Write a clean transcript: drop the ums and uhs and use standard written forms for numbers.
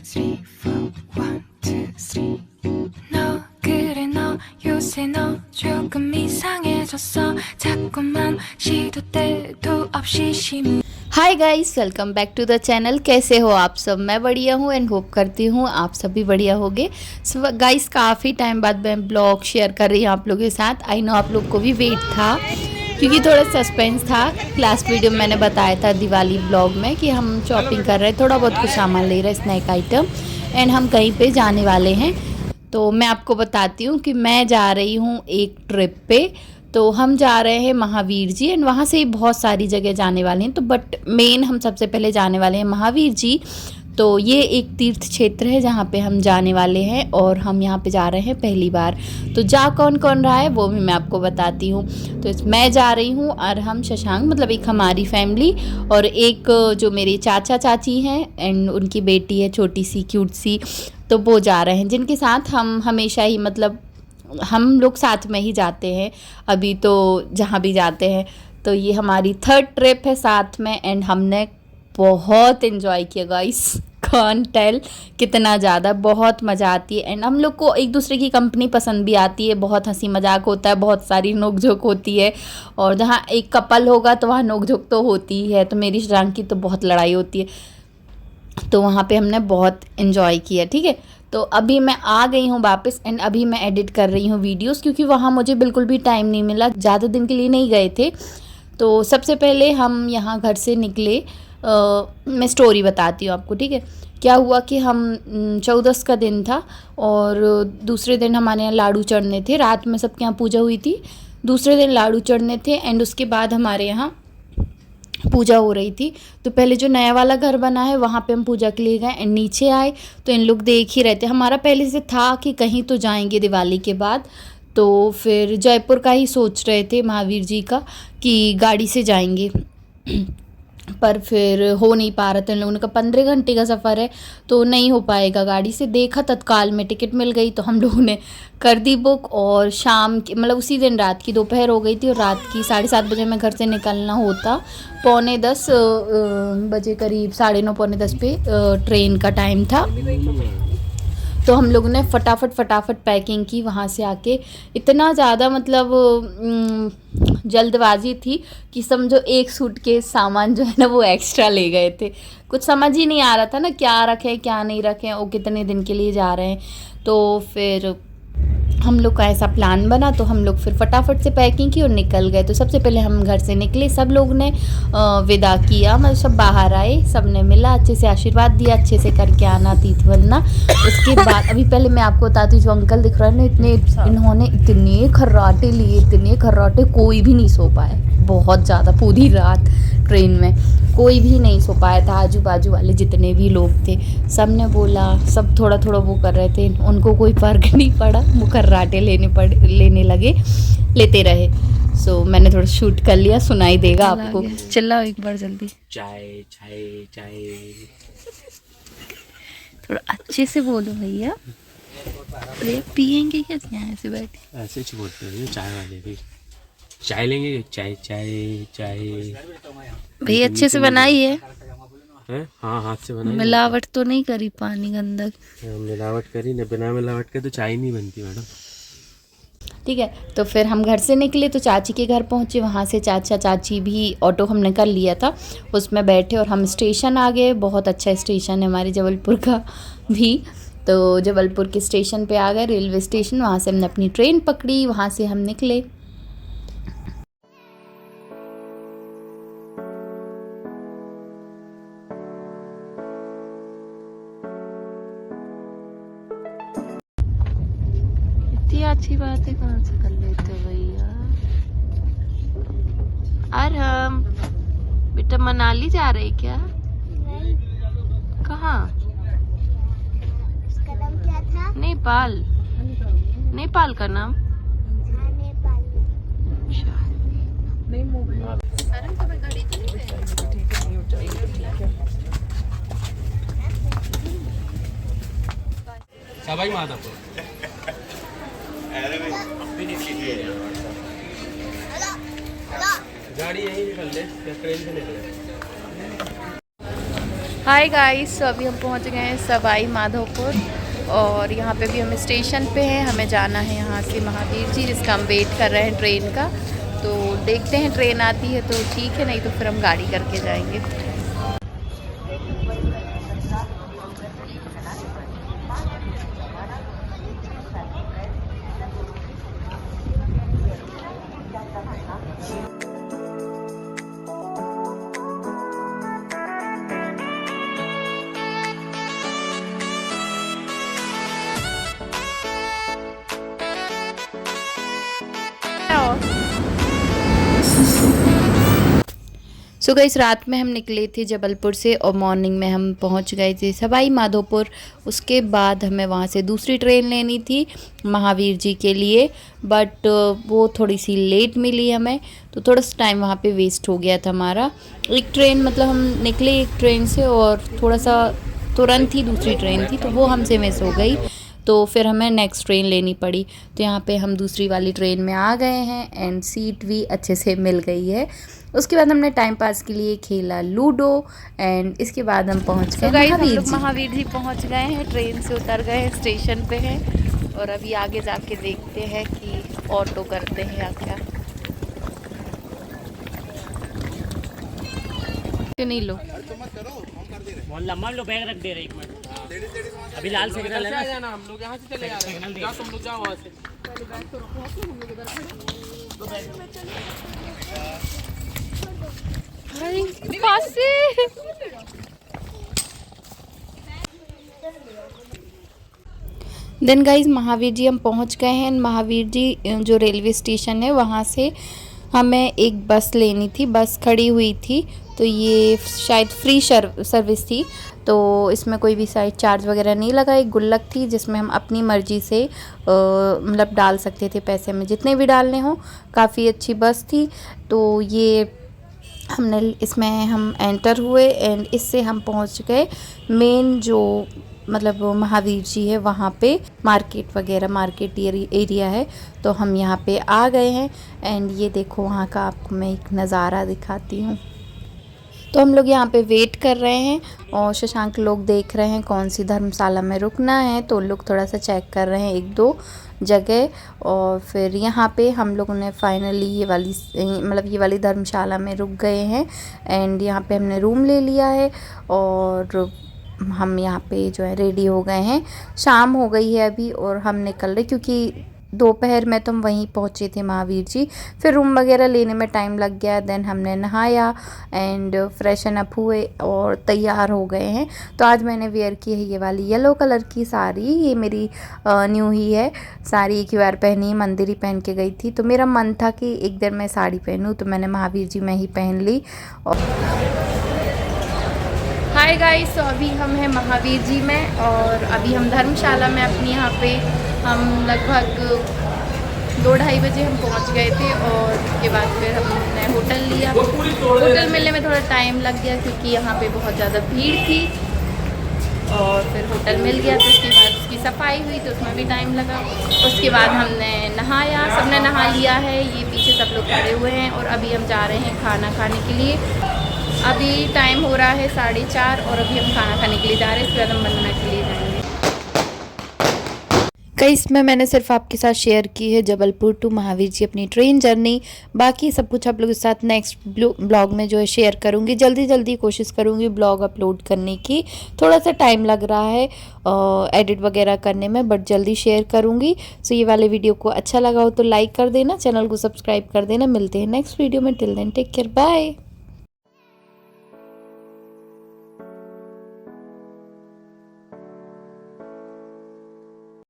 three, four. One, two, three. 너 그래 너 요새 너 조금 이상해졌어 자꾸만 시도 때도 없이 시무 hi guys, welcome back to the channel. कैसे हो आप सब? मैं बढ़िया हूँ एंड होप करती हूँ आप सब भी बढ़िया होगे। गाइस काफ़ी टाइम बाद मैं ब्लॉग शेयर कर रही हूँ आप लोगों के साथ। आई नो आप लोग को भी वेट था क्योंकि थोड़ा सस्पेंस था। लास्ट वीडियो में मैंने बताया था दिवाली ब्लॉग में कि हम शॉपिंग कर रहे हैं, थोड़ा बहुत कुछ सामान ले रहे हैं, स्नैक आइटम, एंड हम कहीं पे जाने वाले हैं। तो मैं आपको बताती हूँ कि मैं जा रही हूँ एक ट्रिप पे। तो हम जा रहे हैं महावीर जी एंड वहाँ से बहुत सारी जगह जाने वाले हैं। तो बट मेन हम सबसे पहले जाने वाले हैं महावीर जी। तो ये एक तीर्थ क्षेत्र है जहाँ पे हम जाने वाले हैं और हम यहाँ पे जा रहे हैं पहली बार। तो जा कौन कौन रहा है वो भी मैं आपको बताती हूँ। तो मैं जा रही हूँ और हम शशांक, मतलब एक हमारी फैमिली और एक जो मेरे चाचा चाची हैं एंड उनकी बेटी है छोटी सी क्यूट सी, तो वो जा रहे हैं, जिनके साथ हम हमेशा ही, मतलब हम लोग साथ में ही जाते हैं अभी तो जहाँ भी जाते हैं। तो ये हमारी थर्ड ट्रिप है साथ में एंड हमने बहुत इन्जॉय किया गाइस। कौन टेल कितना ज़्यादा, बहुत मज़ा आती है एंड हम लोग को एक दूसरे की कंपनी पसंद भी आती है। बहुत हंसी मजाक होता है, बहुत सारी नोक झोंक होती है और जहाँ एक कपल होगा तो वहाँ नोक झोंक तो होती ही है। तो मेरी शशांक की तो बहुत लड़ाई होती है, तो वहाँ पे हमने बहुत इन्जॉय किया। ठीक है, तो अभी मैं आ गई हूँ वापस एंड अभी मैं एडिट कर रही हूँ वीडियोस, क्योंकि वहाँ मुझे बिल्कुल भी टाइम नहीं मिला, ज़्यादा दिन के लिए नहीं गए थे। तो सबसे पहले हम यहाँ घर से निकले। मैं स्टोरी बताती हूँ आपको। ठीक है, क्या हुआ कि हम 14 का दिन था और दूसरे दिन हमारे यहाँ लाड़ू चढ़ने थे। रात में सबके यहाँ पूजा हुई थी, दूसरे दिन लाड़ू चढ़ने थे एंड उसके बाद हमारे यहाँ पूजा हो रही थी। तो पहले जो नया वाला घर बना है वहाँ पे हम पूजा के लिए गए एंड नीचे आए तो इन लोग देख ही रहे थे। हमारा पहले से था कि कहीं तो जाएंगे दिवाली के बाद, तो फिर जयपुर का ही सोच रहे थे महावीर जी का कि गाड़ी से जाएंगे पर फिर हो नहीं पा रहा था। इन लोगों ने कहा 15 घंटे का सफ़र है तो नहीं हो पाएगा गाड़ी से। देखा तत्काल में टिकट मिल गई तो हम लोगों ने कर दी बुक और शाम की, मतलब उसी दिन रात की दोपहर हो गई थी और रात की 7:30 बजे में घर से निकलना होता। 9:45 बजे करीब, 9:30 पौने 10 पे ट्रेन का टाइम था। तो हम लोगों ने फटाफट पैकिंग की वहाँ से आके। इतना ज़्यादा मतलब जल्दबाजी थी कि समझो एक सूटकेस सामान जो है ना वो एक्स्ट्रा ले गए थे। कुछ समझ ही नहीं आ रहा था ना क्या रखें क्या नहीं रखें, वो कितने दिन के लिए जा रहे हैं। तो फिर हम लोग का ऐसा प्लान बना तो हम लोग फिर फटाफट से पैकिंग की और निकल गए। तो सबसे पहले हम घर से निकले, सब लोग ने विदा किया, मतलब सब बाहर आए, सब ने मिला, अच्छे से आशीर्वाद दिया, अच्छे से करके आना तीर्थ बनना। उसके बाद अभी पहले मैं आपको बताती हूँ, जो अंकल दिख रहा है ना, इन्होंने इतने खर्राटे लिए, इतने खर्राटे, कोई भी नहीं सो पाया, बहुत ज़्यादा पूरी रात ट्रेन में कोई भी नहीं सो पाया था। आजू बाजू वाले जितने भी लोग थे सब ने बोला, सब थोड़ा थोड़ा वो कर रहे थे, उनको कोई फर्क नहीं पड़ा, वो खर्राटे लेने लगे, लेते रहे। सो मैंने थोड़ा शूट कर लिया, सुनाई देगा आपको। चिल्लाओ एक बार जल्दी। चाय चाय चाय, थोड़ा अच्छे से बोलो भैया। अरे पियेंगे क्या यहाँ ऐसे बैठे? ऐसे ही बोलते हैं चाय वाले भी। चाय लेंगे, चाय चाय चाय। भैया अच्छे से बनाई है? हाँ, हाथ से बनाई। मिलावट तो नहीं करी पानी गंदा? मिलावट करी ना, बिना मिलावट के तो चाय नहीं बनती मैडम। ठीक है, तो फिर हम घर से निकले तो चाची के घर पहुँचे। वहाँ से चाचा चाची भी, ऑटो हमने कर लिया था, उसमें बैठे और हम स्टेशन आ गए। बहुत अच्छा स्टेशन है हमारे जबलपुर का भी। तो जबलपुर के स्टेशन पे आ गए, रेलवे स्टेशन। वहाँ से हमने अपनी ट्रेन पकड़ी, वहाँ से हम निकले। इतनी अच्छी बात है, कहाँ से कर लेते हो भैया? और हम बेटा मनाली जा रहे क्या? नहीं। कहाँ? उसका नाम क्या था? नेपाल। नेपाल का नाम? हाँ, नेपाल। सबाई माधोपुर गाड़ी यहीं निकल ले या ट्रेन से निकले। हाय गाइस, तो अभी हम पहुंच गए हैं सवाई माधोपुर और यहाँ पे भी हम स्टेशन पे हैं। हमें जाना है यहाँ से महावीर जी, जिसका हम वेट कर रहे हैं ट्रेन का। तो देखते हैं ट्रेन आती है तो ठीक है, नहीं तो फिर हम गाड़ी करके जाएंगे। सो गाइस, रात में हम निकले थे जबलपुर से और मॉर्निंग में हम पहुंच गए थे सवाई माधोपुर। उसके बाद हमें वहां से दूसरी ट्रेन लेनी थी महावीर जी के लिए, बट वो थोड़ी सी लेट मिली हमें, तो थोड़ा सा टाइम वहां पे वेस्ट हो गया था हमारा। एक ट्रेन मतलब हम निकले एक ट्रेन से और थोड़ा सा तुरंत ही दूसरी ट्रेन थी, तो वो हमसे मिस हो गई, तो फिर हमें नेक्स्ट ट्रेन लेनी पड़ी। तो यहाँ पे हम दूसरी वाली ट्रेन में आ गए हैं एंड सीट भी अच्छे से मिल गई है। उसके बाद हमने टाइम पास के लिए खेला लूडो एंड इसके बाद हम पहुँच गए महावीर जी पहुँच गए हैं, ट्रेन से उतर गए हैं, स्टेशन पे हैं और अभी आगे जाके देखते हैं कि ऑटो करते हैं या क्या। नहीं लो लम्बा लो, बैग रख दे रहे 1 मिनट। अभी लाल सिग्नल है ना, हम लोग यहाँ से चले जा रहे हैं। जाओ तुम लोग, जाओ वहाँ से। बैग तो रखो, हम लोग इधर देन गाइज महावीर जी हम पहुंच गए हैं। महावीर जी जो रेलवे स्टेशन है वहाँ से हमें एक बस लेनी थी, बस खड़ी हुई थी, तो ये शायद फ्री सर्विस थी, तो इसमें कोई भी शायद चार्ज वगैरह नहीं लगा। एक गुल्लक थी जिसमें हम अपनी मर्ज़ी से मतलब डाल सकते थे, पैसे में जितने भी डालने हो। काफ़ी अच्छी बस थी, तो ये हमने इसमें हम एंटर हुए एंड इससे हम पहुंच गए मेन जो मतलब महावीर जी है वहाँ पे, मार्केट वगैरह, मार्केट एरिया है, तो हम यहाँ पे आ गए हैं। एंड ये देखो वहाँ का आपको मैं एक नज़ारा दिखाती हूँ। तो हम लोग यहाँ पे वेट कर रहे हैं और शशांक लोग देख रहे हैं कौन सी धर्मशाला में रुकना है, तो लोग थोड़ा सा चेक कर रहे हैं 1-2 जगह। और फिर यहाँ पे हम लोगों ने फाइनली ये वाली धर्मशाला में रुक गए हैं एंड यहाँ पे हमने रूम ले लिया है और हम यहाँ पे जो है रेडी हो गए हैं। शाम हो गई है अभी और हम निकल रहे, क्योंकि दोपहर में तो हम वहीं पहुँचे थे महावीर जी, फिर रूम वगैरह लेने में टाइम लग गया। देन हमने नहाया एंड फ्रेशन अप हुए और तैयार हो गए हैं। तो आज मैंने वेयर की है ये वाली येलो कलर की साड़ी, ये मेरी न्यू ही है साड़ी, एक ही बार पहनी, मंदिर ही पहन के गई थी, तो मेरा मन था कि एक दिन मैं साड़ी पहनूँ, तो मैंने महावीर जी में ही पहन ली। और हाय गाइस, तो अभी हम हैं महावीर जी में और अभी हम धर्मशाला में अपनी यहाँ पे हम लगभग 2-2:30 बजे हम पहुँच गए थे और उसके बाद फिर हमने होटल लिया। होटल मिलने में थोड़ा टाइम लग गया क्योंकि यहाँ पे बहुत ज़्यादा भीड़ थी और फिर होटल मिल गया, तो उसके बाद उसकी सफाई हुई तो उसमें भी टाइम लगा। उसके बाद हमने नहाया, सबने नहा लिया है, ये पीछे सब लोग खड़े हुए हैं और अभी हम जा रहे हैं खाना खाने के लिए। अभी टाइम हो रहा है 4:30 और अभी हम खाना खाने के लिए जा रहे हैं, इसके बाद हम बनना के लिए जाएंगे। कई इसमें मैंने सिर्फ आपके साथ शेयर की है जबलपुर टू महावीर जी अपनी ट्रेन जर्नी, बाकी सब कुछ आप लोगों के साथ नेक्स्ट ब्लॉग में जो है शेयर करूँगी। जल्दी कोशिश करूँगी ब्लॉग अपलोड करने की, थोड़ा सा टाइम लग रहा है एडिट वगैरह करने में, बट जल्दी शेयर करूँगी। सो ये वाले वीडियो को अच्छा लगा हो तो लाइक कर देना, चैनल को सब्सक्राइब कर देना। मिलते हैं नेक्स्ट वीडियो में, till then take care, bye.